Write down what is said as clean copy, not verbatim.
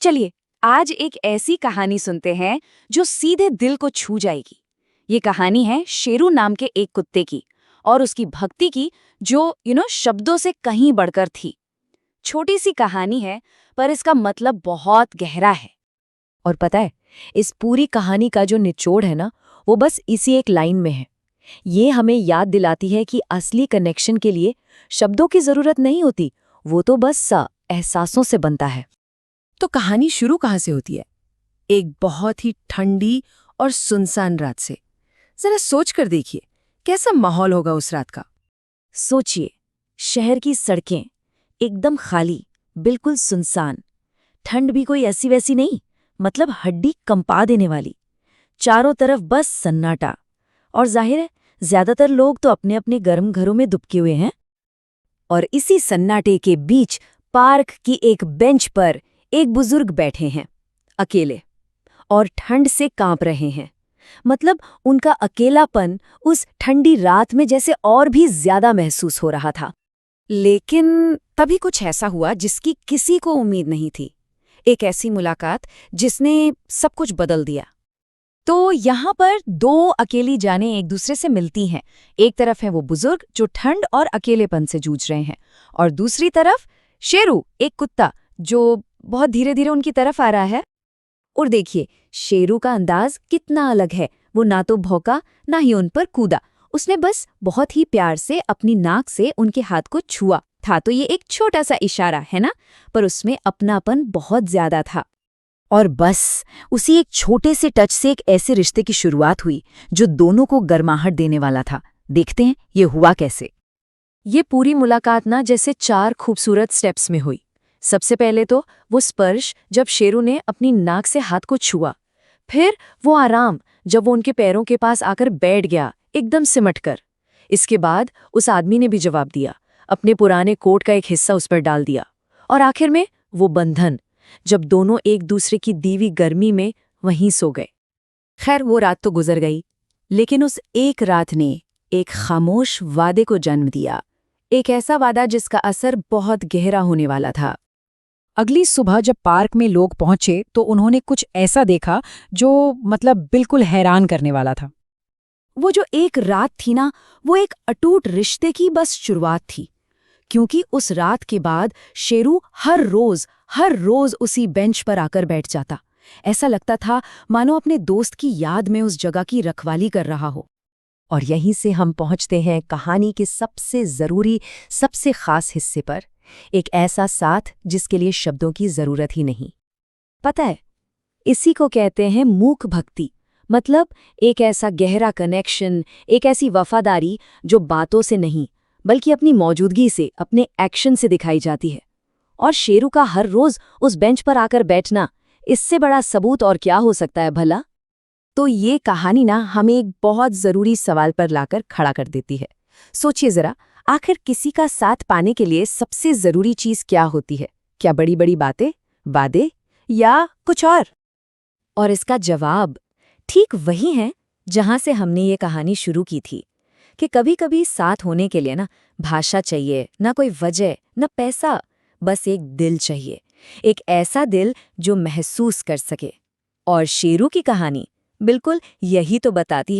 चलिए आज एक ऐसी कहानी सुनते हैं जो सीधे दिल को छू जाएगी। ये कहानी है शेरू नाम के एक कुत्ते की और उसकी भक्ति की जो शब्दों से कहीं बढ़कर थी। छोटी सी कहानी है पर इसका मतलब बहुत गहरा है। और पता है, इस पूरी कहानी का जो निचोड़ है ना, वो बस इसी एक लाइन में है। ये हमें याद दिलाती है कि असली कनेक्शन के लिए शब्दों की जरूरत नहीं होती, वो तो बस एहसासों से बनता है। तो कहानी शुरू कहाँ से होती है? एक बहुत ही ठंडी और सुनसान रात से। जरा सोच कर देखिए, कैसा माहौल होगा उस रात का। सोचिए, शहर की सड़कें एकदम खाली, बिल्कुल सुनसान। ठंड भी कोई ऐसी वैसी नहीं, मतलब हड्डी कंपा देने वाली। चारों तरफ बस सन्नाटा, और जाहिर है ज्यादातर लोग तो अपने अपने गर्म घरों में दुबके हुए हैं। और इसी सन्नाटे के बीच पार्क की एक बेंच पर एक बुजुर्ग बैठे हैं, अकेले, और ठंड से कांप रहे हैं। मतलब उनका अकेलापन उस ठंडी रात में जैसे और भी ज्यादा महसूस हो रहा था। लेकिन तभी कुछ ऐसा हुआ जिसकी किसी को उम्मीद नहीं थी। एक ऐसी मुलाकात जिसने सब कुछ बदल दिया। तो यहाँ पर दो अकेली जानें एक दूसरे से मिलती हैं। एक तरफ है वो बुजुर्ग जो ठंड और अकेलेपन से जूझ रहे हैं, और दूसरी तरफ शेरू, एक कुत्ता जो बहुत धीरे धीरे उनकी तरफ आ रहा है। और देखिए, शेरू का अंदाज कितना अलग है। वो ना तो भौंका, ना ही उन पर कूदा। उसने बस बहुत ही प्यार से अपनी नाक से उनके हाथ को छुआ। था तो ये एक छोटा सा इशारा है ना, पर उसमें अपनापन बहुत ज्यादा था। और बस उसी एक छोटे से टच से एक ऐसे रिश्ते की शुरुआत हुई जो दोनों को गर्माहट देने वाला था। देखते हैं ये हुआ कैसे। ये पूरी मुलाकात ना जैसे 4 खूबसूरत स्टेप्स में हुई। सबसे पहले तो वो स्पर्श, जब शेरू ने अपनी नाक से हाथ को छुआ। फिर वो आराम, जब वो उनके पैरों के पास आकर बैठ गया, एकदम सिमट कर। इसके बाद उस आदमी ने भी जवाब दिया, अपने पुराने कोट का एक हिस्सा उस पर डाल दिया। और आखिर में वो बंधन, जब दोनों एक दूसरे की दीवी गर्मी में वहीं सो गए। खैर, वो रात तो गुजर गई, लेकिन उस एक रात ने एक खामोश वादे को जन्म दिया। एक ऐसा वादा जिसका असर बहुत गहरा होने वाला था। अगली सुबह जब पार्क में लोग पहुंचे तो उन्होंने कुछ ऐसा देखा जो बिल्कुल हैरान करने वाला था। वो जो एक रात थी ना, वो एक अटूट रिश्ते की बस शुरुआत थी। क्योंकि उस रात के बाद शेरू हर रोज उसी बेंच पर आकर बैठ जाता। ऐसा लगता था मानो अपने दोस्त की याद में उस जगह की रखवाली कर रहा हो। और यहीं से हम पहुंचते हैं कहानी के सबसे जरूरी, सबसे खास हिस्से पर। एक ऐसा साथ जिसके लिए शब्दों की जरूरत ही नहीं। पता है, इसी को कहते हैं मूक भक्ति। मतलब एक ऐसा गहरा कनेक्शन, एक ऐसी वफादारी जो बातों से नहीं बल्कि अपनी मौजूदगी से, अपने एक्शन से दिखाई जाती है। और शेरू का हर रोज उस बेंच पर आकर बैठना, इससे बड़ा सबूत और क्या हो सकता है भला। तो ये कहानी ना हमें एक बहुत जरूरी सवाल पर लाकर खड़ा कर देती है। सोचिए जरा, आखिर किसी का साथ पाने के लिए सबसे जरूरी चीज क्या होती है? क्या बड़ी बड़ी बातें, वादे, या कुछ और इसका जवाब ठीक वही है जहां से हमने ये कहानी शुरू की थी, कि कभी-कभी साथ होने के लिए ना भाषा चाहिए, ना कोई वजह, ना पैसा, बस एक दिल चाहिए। एक ऐसा दिल जो महसूस कर सके। और शेरू की कहानी बिल्कुल यही तो बताती है।